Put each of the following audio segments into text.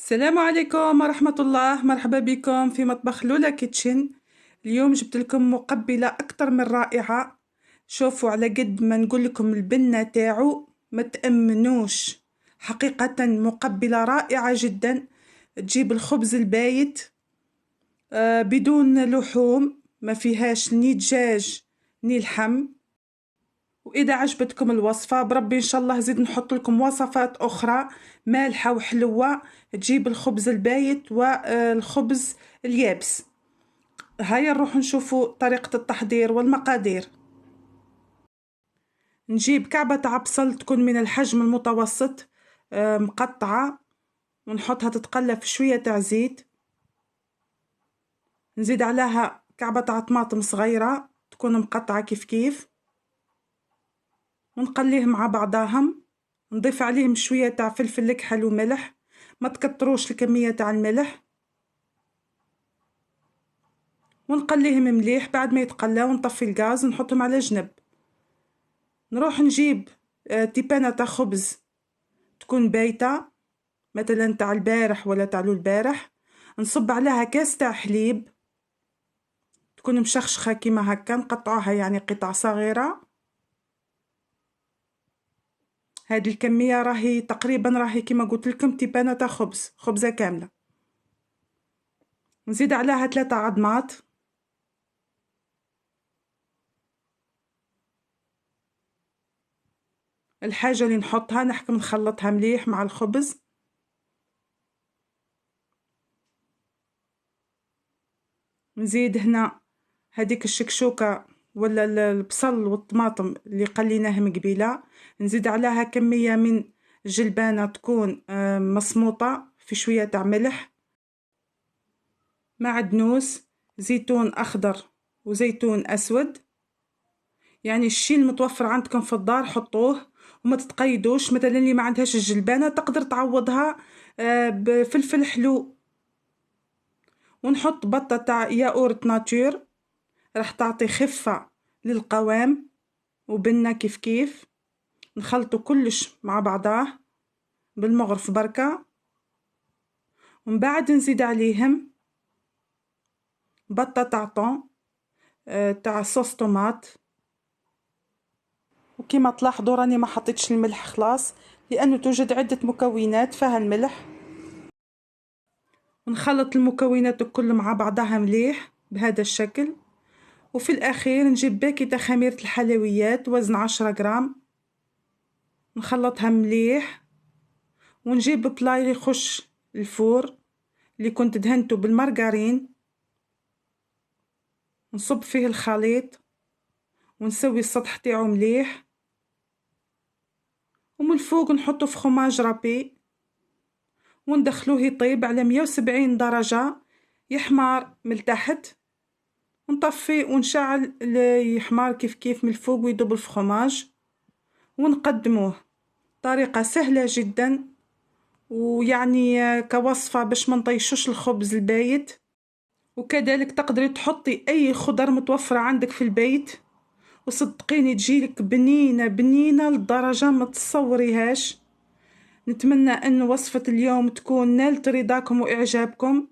السلام عليكم ورحمة الله. مرحبا بكم في مطبخ لولا كيتشن. اليوم جبت لكم مقبلة أكثر من رائعة. شوفوا، على قد ما نقول لكم البنة تاعو ما تأمنوش، حقيقة مقبلة رائعة جدا. تجيب الخبز البايت بدون لحوم، ما فيهاش ني دجاج ني لحم. وإذا عجبتكم الوصفة بربي إن شاء الله زيد نحط لكم وصفات أخرى مالحة وحلوة. تجيب الخبز البايت والخبز اليابس. هيا نروح نشوفوا طريقة التحضير والمقادير. نجيب كعبة تاع بصل تكون من الحجم المتوسط مقطعة، ونحطها تتقلى في شوية تاع زيت. نزيد عليها كعبة تاع طماطم صغيرة تكون مقطعة كيف كيف، ونقليهم مع بعضاهم. نضيف عليهم شوية تاع فلفل كحل وملح، ما تكتروش الكمية تاع الملح، ونقليهم مليح. بعد ما يتقلاو نطفي الغاز ونحطهم على جنب. نروح نجيب تيبانة تاع خبز تكون بايتة، مثلا تاع البارح ولا تاع البارح. نصب عليها كاس تاع حليب تكون مشخشخة كيما هكا، نقطعوها يعني قطع صغيرة. هذه الكمية راهي تقريبا كيما قلت لكم تيبانة تاع خبزة كاملة. نزيد عليها 3 عظمات. الحاجة اللي نحطها نحكم نخلطها مليح مع الخبز. نزيد هنا هذيك الشكشوكة ولا البصل والطماطم اللي قليناهم قبيله. نزيد عليها كمية من جلبانة تكون مصموطة في شوية تاع ملح، معدنوس، زيتون أخضر وزيتون أسود. يعني الشي المتوفر عندكم في الدار حطوه، وما تتقيدوش. مثلا اللي ما عندهاش الجلبانة تقدر تعوضها بفلفل حلو. ونحط بطة تاع ياورت ناتور راح تعطي خفة للقوام وبنة كيف كيف. نخلطو كلش مع بعضاه بالمغرف بركة، ومن بعد نزيد عليهم بطة تاع طون تاع صوص طوماط. وكما تلاحظوا راني ما حطيتش الملح خلاص، لأنه توجد عدة مكونات فيها الملح. ونخلط المكونات الكل مع بعضها مليح بهذا الشكل. وفي الأخير نجيب باكيتة خميرة الحلويات وزن 10 غرام، نخلطها مليح. ونجيب بلاي يخش الفور اللي كنت دهنته بالمارغرين، نصب فيه الخليط ونسوي السطح تاعو مليح. ومن الفوق نحطه في خماج رابي وندخلوه يطيب على 170 درجة، يحمر من التحت. ونطفي ونشعل يحمر كيف كيف من الفوق ويذوب الفخماج. ونقدموه طريقة سهلة جدا، ويعني كوصفة باش ما نطيشوش الخبز البايت. وكذلك تقدري تحطي اي خضر متوفرة عندك في البيت، وصدقيني تجيلك بنينة بنينة لدرجة ما تصوريهاش. نتمنى ان وصفة اليوم تكون نالت رضاكم واعجابكم،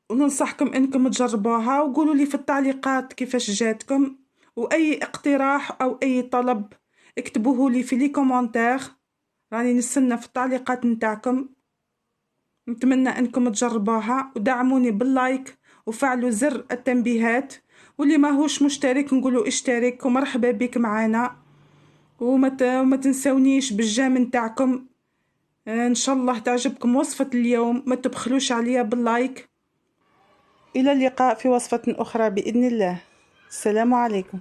وننصحكم انكم تجربوها وقولوا لي في التعليقات كيفاش جاتكم. واي اقتراح او اي طلب اكتبوه لي في لي كومونتير، راني نستنى في التعليقات نتاعكم. نتمنى انكم تجربوها ودعموني باللايك وفعلوا زر التنبيهات. واللي ما هوش مشترك نقولوا اشترك ومرحبا بك معنا. وما تنسونيش بالجام نتاعكم. ان شاء الله تعجبكم وصفة اليوم، ما تبخلوش عليا باللايك. الى اللقاء في وصفة اخرى باذن الله. السلام عليكم.